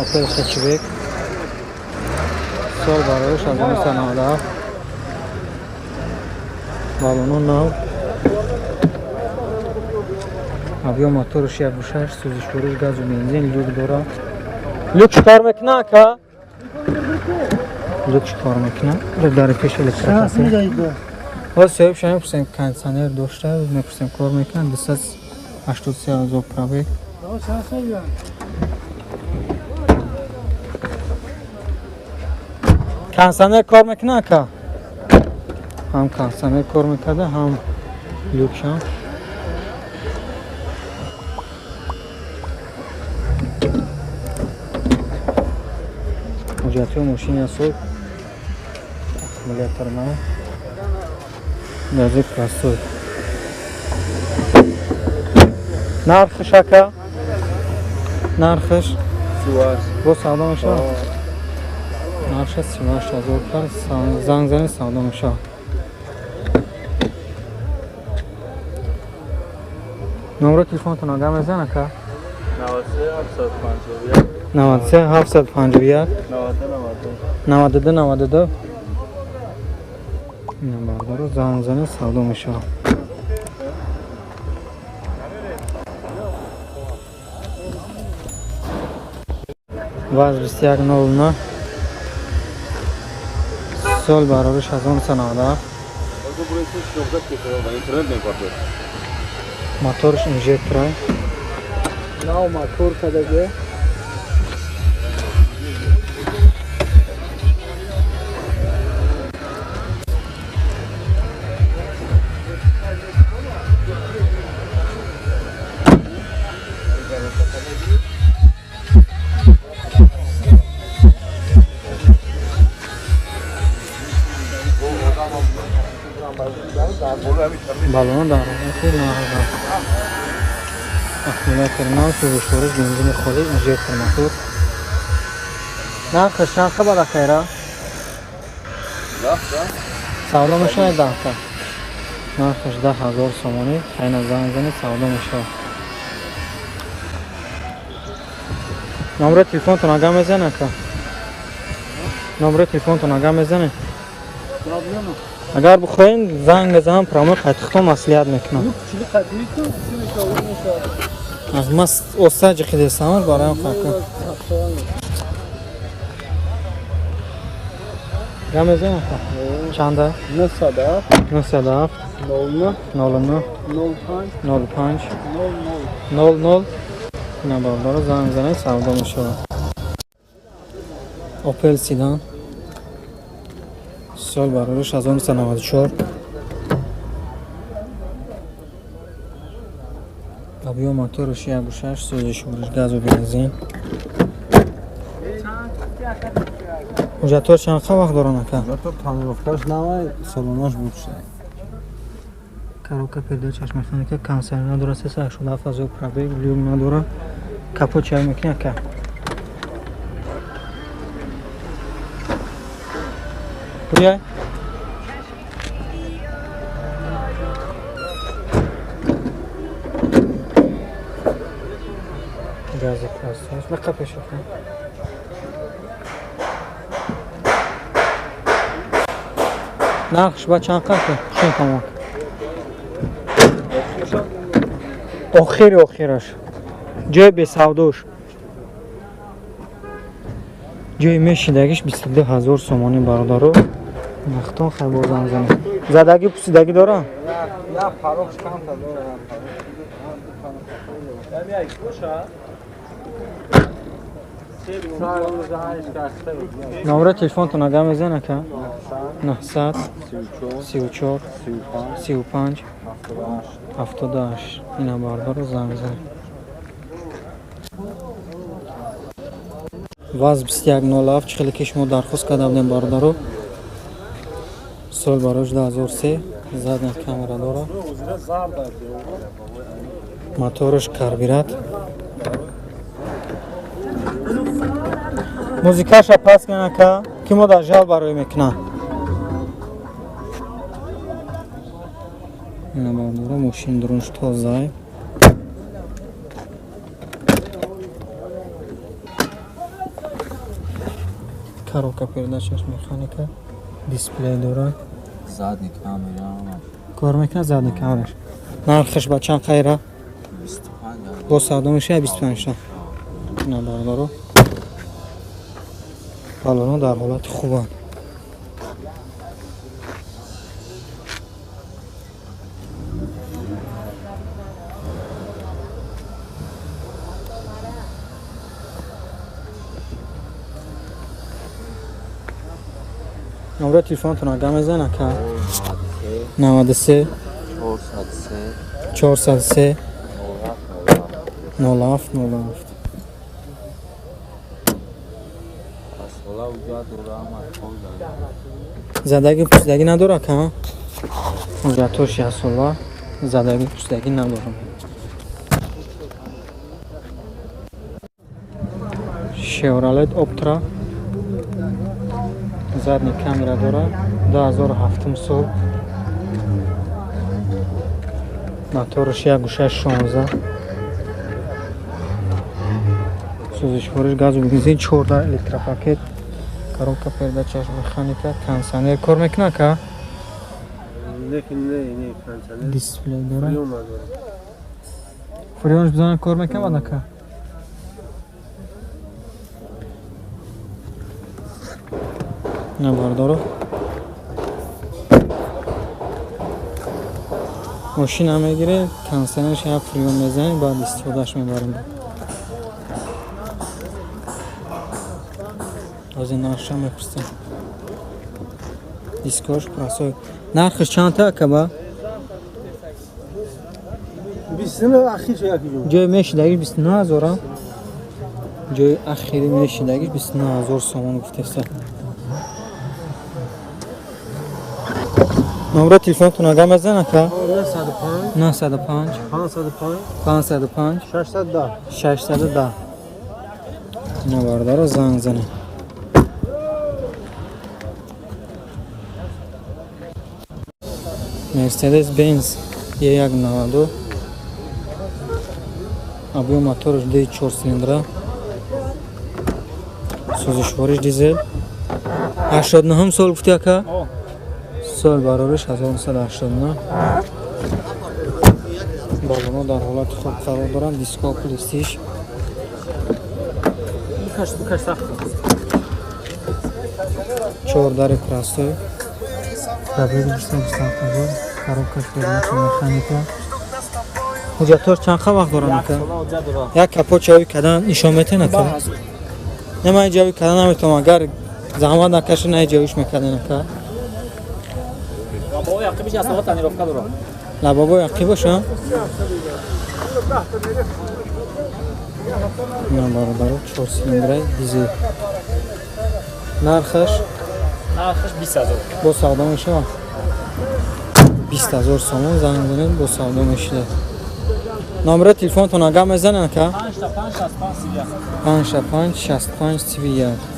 Opel hatchback. Sol barosh از اون سناده. بالون نو. Avio motorش یک بوشش سوزش فروش گاز و بنزین لوک داره. لوک کار میکنه که؟ لوک کار میکنه. رو داره پیش الکتریکاسی. و سیب شاید پرسیم کانسانر داشته و میپرسیم کار میکنه. 283,000 پرابه. کانسانر کار میکنه که؟ هم کانسانر کار میکنه هم لوک هم. مجاتی و ماشین اسود اکمولیتر ما نزدیک اسود نرخش اکا نرخش با سودا میشه نرخش 38,000 پر زنگ زنی سودا میشه نمره تلفنتون آگاه میزن اکا 93 751 92 این بردارو زنگ زنی سودا میشه واز 2109 سال برابرش از اون سناده موتورش انجکتره ناو موتور کدگه بالون داره خیلی ناراحت اکمولیتر نو سوزش فروش بنزین خالی انجکتر موتور نرخش چند بالا خیره سودا میشه 10 تا نرخش 10,000 سومانی این زنگ زنی سودا میشه نمره تلفنتون آگاه میزنه که نمره تلفنتون آگاه میزنه اگر بخواین زنگ بزنم پرامو قطعتون مسئولیت میکنم از ما استاج خیلی سامر برایم خواهد گم بزنم چنده؟ 907 99 05 00 نه بردار زنگ زنه سودا میشه اوپل سیدان سال برابرش از 1994 ابیو موتورش یک بوشش سوزش فروش گاز و بنزین مجاتور چند وقت داره نکه؟ مجاتور تعمیراتش نمای سالوناش بود شد کاروکا پیدا چشم خانه که کانسر نداره 387,000 پرابه لیوم نداره کپو چای میکنه که بیای گاز پلاستیک لقب شد نقش با چند قطعه چند تمام آخرش جای به سوداش جای میشیدگیش 22,000 سومانی برادارو مختون خیلی بازم زنی زدگی پوسیدگی داره؟ یا پاروش کم تا داره نمره تلفنتون آگاه میزنه که 900 34 35 78 اینا باردار رو زنگ زن واز 2107 چخیلی که شما درخواست کرده بودیم باردار رو سال باراش 2003 زدن کامرا داره موتورش کربیرات موزیکاش پاس کنه که کی مو جال برای میکنه اینا بارداره ماشین درونش تازه коробка передачаш механика, дисплей дора. Задний камера. Кор мекунад задни камераш. Нархаш ба чанд қайра? 25. Бо савдомаш я 25 та. Ина бардоро. Балоно дар ҳолати хубанд. номеро телефонтон ага мезан ака 93 403 0707. Задаги пустаги надора ка? Уҷа то 60 сола задаги пустаги надорам. Chevrolet Optra задни камера дора 2007 сол. Моториш 1.616. Сӯзишвориш газу бензин 14 электропакет. Коробка передачаш механика, кондиционер кор мекунад ка? Не, кондиционер. Дисплей дора. Приём надо. Фреонш бизанам кор мекунад ака? Набардоро. Машина мегире, кондиционерш як фреон мезани, баъд истифодаш мебарем. Ҳозир нархша мепурсам. Дискош прасой. Нархш чанд ака ба? 29 ахир яки ҷо. Ҷои мешидагиш 29000 а? Ҷои ахири мешидагиш 29000 сомон гуфтеса. номеро телефонтон ага мезан ака? 95 505 610. Ина бардаро занг зане. Mercedes Benz E190. Объем моториш 4 цилиндра. Сӯзишвориш дизел. 89 сол гуфти ака? Сол барориш 1989. Балоно дар ҳолати хуб қарор доранд. Дискҳо плистиш. Чордари простой. Пробег 270,000. Коробкаш передача механика. ҳуҷҷатош чанд вақт доранд ака? Як капот ҷавӣ кардан нишон метен ака? Нема ҷавӣ кардан наметавонам, агар заҳмат накашид на ҷавиш мекарден ака? Лабовой ақибиш асбоби танировка дорад. Лабовой ақиб боша? Ина бародаро 4 цилиндраи дизел. Нархаш? Нархаш 20000. Бо савдо мешавад? 20000 сомон занг занед, бо савдо мешавад. Номеро телефонтон ага мезанед ака? 55 65 31. 55 65 31.